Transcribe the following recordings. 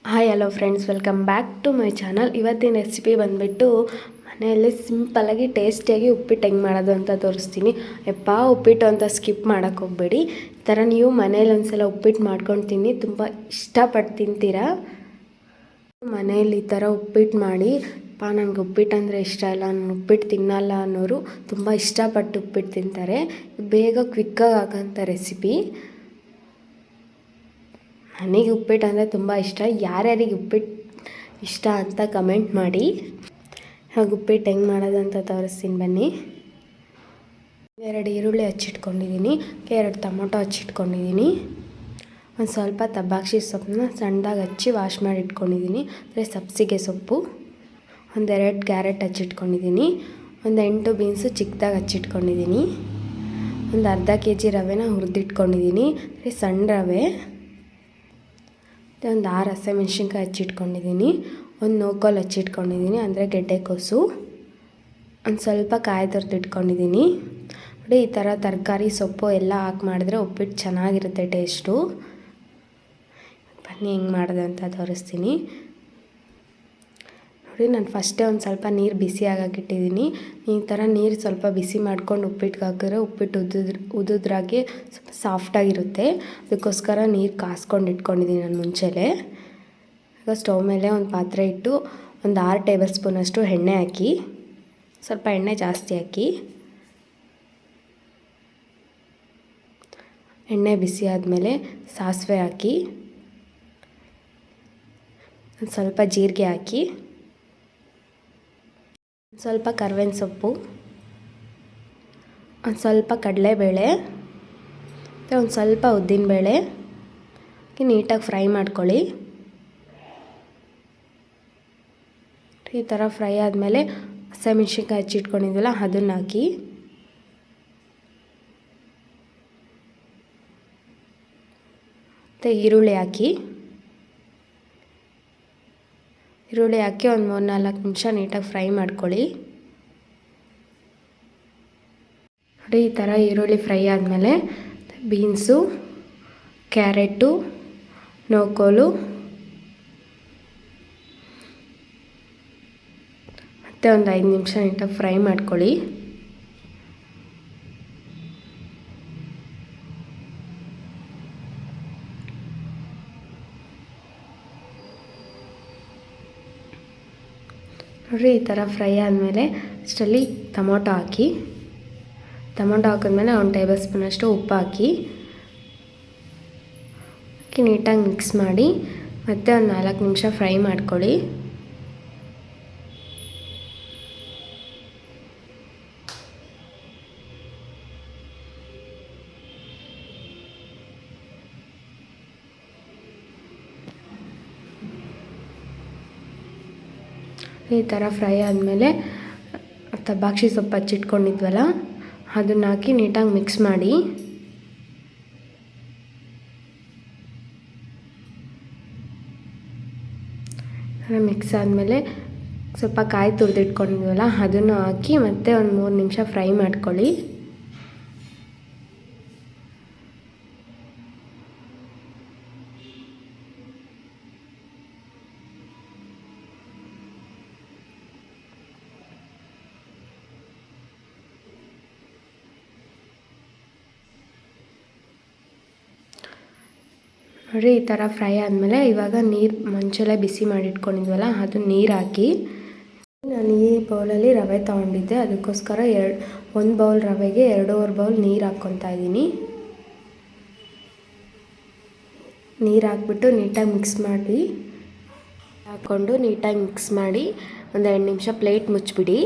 Hi hello friends, welcome back to my channel. ಇವತ್ತಿನ recipe ಬಂದುಬಿಟ್ಟು ಮನೆಯಲ್ಲಿ ಸಿಂಪಲ್ಲಾಗಿ ಟೇಸ್ಟಿಯಾಗಿ ಉಪ್ಪಿಟ್ಟು ಹೆಂಗೆ ಮಾಡೋದು ಅಂತ ತೋರಿಸ್ತೀನಿ. ಉಪ್ಪಿಟ್ಟು ಅಂತ ಸ್ಕಿಪ್ ಮಾಡೋಕ್ಕೆ ಹೋಗಬೇಡಿ. ಈ ಥರ ನೀವು ಮನೇಲಿ ಒಂದ್ಸಲ ಉಪ್ಪಿಟ್ಟು ಮಾಡ್ಕೊಂಡು ತಿನ್ನಿ, ತುಂಬ ಇಷ್ಟಪಟ್ಟು ತಿಂತೀರಾ. ಮನೇಲಿ ಈ ಥರ ಉಪ್ಪಿಟ್ಟು ಮಾಡಿ, ನನಗೆ ಉಪ್ಪಿಟ್ಟು ಅಂದರೆ ಇಷ್ಟ ಇಲ್ಲ, ನಾನು ಉಪ್ಪಿಟ್ಟು ತಿನ್ನಲ್ಲ ಅನ್ನೋರು ತುಂಬ ಇಷ್ಟಪಟ್ಟು ಉಪ್ಪಿಟ್ಟು ತಿಂತಾರೆ. ಬೇಗ ಕ್ವಿಕ್ಕಾಗಿ ಆಗೋಂಥ ರೆಸಿಪಿ. ನನಗೆ ಉಪ್ಪಿಟ್ಟು ಅಂದರೆ ತುಂಬ ಇಷ್ಟ. ಯಾರ್ಯಾರಿಗೆ ಉಪ್ಪಿಟ್ಟು ಇಷ್ಟ ಅಂತ ಕಮೆಂಟ್ ಮಾಡಿ. ಹಾಗೆ ಉಪ್ಪಿಟ್ಟು ಹೆಂಗೆ ಮಾಡೋದು ಅಂತ ತೋರಿಸ್ತೀನಿ ಬನ್ನಿ. 2 ಈರುಳ್ಳಿ ಹಚ್ಚಿಟ್ಕೊಂಡಿದ್ದೀನಿ, 2 ಟೊಮೊಟೊ ಹಚ್ಚಿಟ್ಕೊಂಡಿದ್ದೀನಿ, ಒಂದು ಸ್ವಲ್ಪ ತಬ್ಬಾಕ್ಷಿ ಸೊಪ್ಪನ್ನ ಸಣ್ಣದಾಗಿ ಹಚ್ಚಿ ವಾಶ್ ಮಾಡಿ ಇಟ್ಕೊಂಡಿದ್ದೀನಿ, ಅಂದರೆ ಸಬ್ಸಿಗೆ ಸೊಪ್ಪು, 1-2 ಕ್ಯಾರೆಟ್ ಹಚ್ಚಿಟ್ಕೊಂಡಿದ್ದೀನಿ, 8 ಬೀನ್ಸು ಚಿಕ್ಕದಾಗಿ ಹಚ್ಚಿಟ್ಕೊಂಡಿದ್ದೀನಿ, ಒಂದು ಅರ್ಧ kg ರವೆನ ಹುರಿದಿಟ್ಕೊಂಡಿದ್ದೀನಿ, ಸಣ್ಣ ರವೆ, ಒಂದು 6 ಹಸಿಮೆಣ್ಸಿನ್ಕಾಯಿ ಹಚ್ಚಿಟ್ಕೊಂಡಿದ್ದೀನಿ, ಒಂದು ನೋಕೋಲ್ ಹಚ್ಚಿಟ್ಕೊಂಡಿದ್ದೀನಿ ಅಂದರೆ ಗೆಡ್ಡೆಕೋಸು, ಒಂದು ಸ್ವಲ್ಪ ಕಾಯಿ ತುರಿದಿಟ್ಕೊಂಡಿದ್ದೀನಿ. ನೋಡಿ, ಈ ಥರ ತರಕಾರಿ ಸೊಪ್ಪು ಎಲ್ಲ ಹಾಕಿ ಮಾಡಿದ್ರೆ ಉಪ್ಪಿಟ್ಟು ಚೆನ್ನಾಗಿರುತ್ತೆ ಟೇಸ್ಟು. ಬನ್ನಿ ಹೆಂಗೆ ಮಾಡೋದು ಅಂತ ತೋರಿಸ್ತೀನಿ. ನೋಡಿ, ನಾನು ಫಸ್ಟೇ ಒಂದು ಸ್ವಲ್ಪ ನೀರು ಬಿಸಿ ಆಗಾಕಿಟ್ಟಿದ್ದೀನಿ. ಈ ಥರ ನೀರು ಸ್ವಲ್ಪ ಬಿಸಿ ಮಾಡ್ಕೊಂಡು ಉಪ್ಪಿಟ್ಟಿಗೆ ಹಾಕಿದ್ರೆ ಉಪ್ಪಿಟ್ಟು ಉದುದ್ರಾಗಿ ಸ್ವಲ್ಪ ಸಾಫ್ಟಾಗಿರುತ್ತೆ. ಅದಕ್ಕೋಸ್ಕರ ನೀರು ಕಾಸ್ಕೊಂಡು ಇಟ್ಕೊಂಡಿದ್ದೀನಿ ನಾನು ಮುಂಚೆಲೇ. ಈಗ ಸ್ಟವ್ ಮೇಲೆ ಒಂದು ಪಾತ್ರೆ ಇಟ್ಟು ಒಂದು 6 ಟೇಬಲ್ ಸ್ಪೂನಷ್ಟು ಎಣ್ಣೆ ಹಾಕಿ, ಸ್ವಲ್ಪ ಎಣ್ಣೆ ಜಾಸ್ತಿ ಹಾಕಿ, ಎಣ್ಣೆ ಬಿಸಿ ಆದಮೇಲೆ ಸಾಸಿವೆ ಹಾಕಿ, ಒಂದು ಸ್ವಲ್ಪ ಜೀರಿಗೆ ಹಾಕಿ, ಸ್ವಲ್ಪ ಕರ್ಬೇವಿನ ಸೊಪ್ಪು, ಒಂದು ಸ್ವಲ್ಪ ಕಡಲೆಬೇಳೆ ಮತ್ತು ಒಂದು ಸ್ವಲ್ಪ ಉದ್ದಿನಬೇಳೆ ಹಾಕಿ ನೀಟಾಗಿ ಫ್ರೈ ಮಾಡ್ಕೊಳ್ಳಿ. ಈ ಥರ ಫ್ರೈ ಆದಮೇಲೆ ಹಸಿಮೆಣ್ಸಿನ್ಕಾಯಿ ಹಚ್ಚಿಟ್ಕೊಂಡಿದ್ವಲ್ಲ ಅದನ್ನು ಹಾಕಿ, ಮತ್ತು ಈರುಳ್ಳಿ ಹಾಕಿ ಒಂದು 3-4 ನಿಮಿಷ ನೀಟಾಗಿ ಫ್ರೈ ಮಾಡ್ಕೊಳ್ಳಿ. ನೋಡಿ, ಈ ಥರ ಈರುಳ್ಳಿ ಫ್ರೈ ಆದಮೇಲೆ ಬೀನ್ಸು, ಕ್ಯಾರೆಟು, ನೋಕೋಲು ಮತ್ತು ಒಂದು 5 ನಿಮಿಷ ನೀಟಾಗಿ ಫ್ರೈ ಮಾಡ್ಕೊಳ್ಳಿ. ನೋಡಿರಿ, ಈ ಥರ ಫ್ರೈ ಆದಮೇಲೆ ಅಷ್ಟರಲ್ಲಿ ಟೊಮೊಟೊ ಹಾಕಿದ್ಮೇಲೆ 1 ಟೇಬಲ್ ಸ್ಪೂನಷ್ಟು ಉಪ್ಪು ಹಾಕಿ ನೀಟಾಗಿ ಮಿಕ್ಸ್ ಮಾಡಿ ಮತ್ತೆ ಒಂದು 4 ನಿಮಿಷ ಫ್ರೈ ಮಾಡ್ಕೊಳ್ಳಿ. ಈ ಥರ ಫ್ರೈ ಆದಮೇಲೆ ತಬ್ಬಾಕ್ಷಿ ಸೊಪ್ಪು ಹಚ್ಚಿಟ್ಕೊಂಡಿದ್ವಲ್ಲ ಅದನ್ನು ಹಾಕಿ ನೀಟಾಗಿ ಮಿಕ್ಸ್ ಮಾಡಿ. ಮಿಕ್ಸ್ ಆದಮೇಲೆ ಸ್ವಲ್ಪ ಕಾಯಿ ತುರಿದಿಟ್ಕೊಂಡಿದ್ವಲ್ಲ ಅದನ್ನು ಹಾಕಿ ಮತ್ತೆ ಒಂದು 3 ನಿಮಿಷ ಫ್ರೈ ಮಾಡ್ಕೊಳ್ಳಿ. ನೋಡಿ, ಈ ಥರ ಫ್ರೈ ಆದಮೇಲೆ ಇವಾಗ ನೀರು ಮುಂಚೆಲೆ ಬಿಸಿ ಮಾಡಿಟ್ಕೊಂಡಿದ್ವಲ್ಲ ಅದು ನೀರು ಹಾಕಿ. ನಾನು ಈ ಬೌಲಲ್ಲಿ ರವೆ ತೊಗೊಂಡಿದ್ದೆ, ಅದಕ್ಕೋಸ್ಕರ 1 ಬೌಲ್ ರವೆಗೆ 2.5 ಬೌಲ್ ನೀರು ಹಾಕ್ಕೊತಾ ಇದ್ದೀನಿ. ನೀರು ಹಾಕ್ಬಿಟ್ಟು ನೀಟಾಗಿ ಮಿಕ್ಸ್ ಮಾಡಿ ಹಾಕ್ಕೊಂಡು ನೀಟಾಗಿ ಮಿಕ್ಸ್ ಮಾಡಿ ಒಂದು 2 ನಿಮಿಷ ಪ್ಲೇಟ್ ಮುಚ್ಚಿಬಿಡಿ.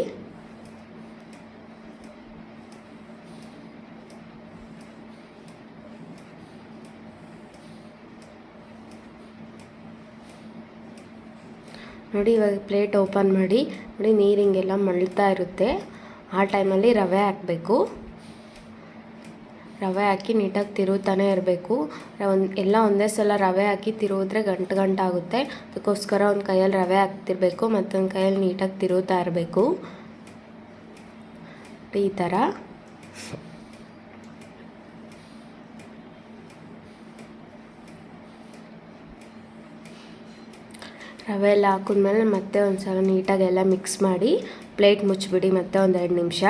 ನೋಡಿ, ಇವಾಗ ಪ್ಲೇಟ್ ಓಪನ್ ಮಾಡಿ ನೋಡಿ, ನೀರು ಹಿಂಗೆಲ್ಲ ಮಳ್ತಾ ಇರುತ್ತೆ. ಆ ಟೈಮಲ್ಲಿ ರವೆ ಹಾಕಬೇಕು. ರವೆ ಹಾಕಿ ನೀಟಾಗಿ ತಿರುಗ್ತಾನೆ ಇರಬೇಕು. ಎಲ್ಲ ಒಂದೇ ಸಲ ರವೆ ಹಾಕಿ ತಿರುಗಿದ್ರೆ ಗಂಟಾಗುತ್ತೆ. ಅದಕ್ಕೋಸ್ಕರ ಒಂದು ಕೈಯಲ್ಲಿ ರವೆ ಹಾಕ್ತಿರ್ಬೇಕು, ಮತ್ತೊಂದು ಕೈಯಲ್ಲಿ ನೀಟಾಗಿ ತಿರುಗ್ತಾ ಇರಬೇಕು. ಈ ಥರ ರವೆ ಎಲ್ಲ ಹಾಕಿದ್ಮೇಲೆ ಮತ್ತೆ ಒಂದು ಸಲ ನೀಟಾಗಿ ಎಲ್ಲ ಮಿಕ್ಸ್ ಮಾಡಿ ಪ್ಲೇಟ್ ಮುಚ್ಚಿಬಿಡಿ ಮತ್ತೆ ಒಂದು 2 ನಿಮಿಷ.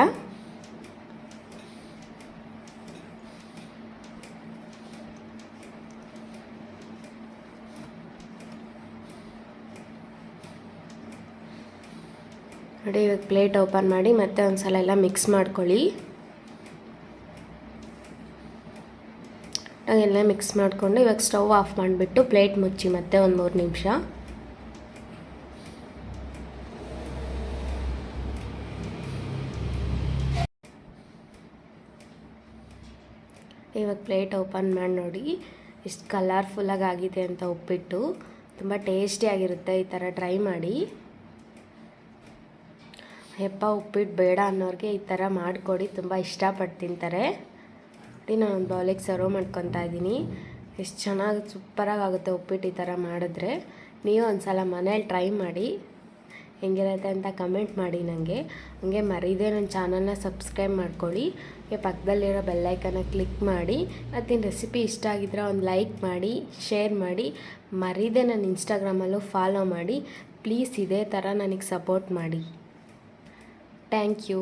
ನೋಡಿ ಇವಾಗ ಪ್ಲೇಟ್ ಓಪನ್ ಮಾಡಿ ಮತ್ತೆ ಒಂದು ಸಲ ಎಲ್ಲ ಮಿಕ್ಸ್ ಮಾಡ್ಕೊಳ್ಳಿ. ಎಲ್ಲ ಮಿಕ್ಸ್ ಮಾಡಿಕೊಂಡು ಇವಾಗ ಸ್ಟವ್ ಆಫ್ ಮಾಡಿಬಿಟ್ಟು ಪ್ಲೇಟ್ ಮುಚ್ಚಿ ಮತ್ತೆ ಒಂದು 3 ನಿಮಿಷ. ಇವಾಗ ಪ್ಲೇಟ್ ಓಪನ್ ಮಾಡಿ ನೋಡಿ ಎಷ್ಟು ಕಲರ್ಫುಲ್ಲಾಗಿ ಆಗಿದೆ ಅಂತ ಉಪ್ಪಿಟ್ಟು. ತುಂಬ ಟೇಸ್ಟಿಯಾಗಿರುತ್ತೆ, ಈ ಥರ ಟ್ರೈ ಮಾಡಿ. ಯಪ್ಪ ಉಪ್ಪಿಟ್ಟು ಬೇಡ ಅನ್ನೋರಿಗೆ ಈ ಥರ ಮಾಡಿಕೊಡಿ, ತುಂಬ ಇಷ್ಟಪಟ್ಟು ತಿಂತಾರೆ. ನಾನು ಒಂದು ಬೌಲಿಗೆ ಸರ್ವ್ ಮಾಡ್ಕೊತಾ ಇದ್ದೀನಿ. ಎಷ್ಟು ಚೆನ್ನಾಗಿ ಸೂಪರಾಗಿ ಆಗುತ್ತೆ ಉಪ್ಪಿಟ್ಟು ಈ ಥರ ಮಾಡಿದ್ರೆ. ನೀವು ಒಂದು ಸಲ ಮನೇಲಿ ಟ್ರೈ ಮಾಡಿ, ಹೆಂಗಿರುತ್ತೆ ಅಂತ ಕಮೆಂಟ್ ಮಾಡಿ ನನಗೆ. ಹಂಗೆ ಮರೀದೆ ನನ್ನ ಚಾನಲ್ನ ಸಬ್ಸ್ಕ್ರೈಬ್ ಮಾಡ್ಕೊಳ್ಳಿ. ಪಕ್ಕದಲ್ಲಿರೋ ಬೆಲ್ಲೈಕನ್ನ ಕ್ಲಿಕ್ ಮಾಡಿ. ಮತ್ತು ರೆಸಿಪಿ ಇಷ್ಟ ಆಗಿದ್ರೆ ಒಂದು ಲೈಕ್ ಮಾಡಿ, ಶೇರ್ ಮಾಡಿ. ಮರೀದೆ ನನ್ನ ಇನ್ಸ್ಟಾಗ್ರಾಮಲ್ಲೂ ಫಾಲೋ ಮಾಡಿ. ಪ್ಲೀಸ್ ಇದೇ ಥರ ನನಗೆ ಸಪೋರ್ಟ್ ಮಾಡಿ. Thank you.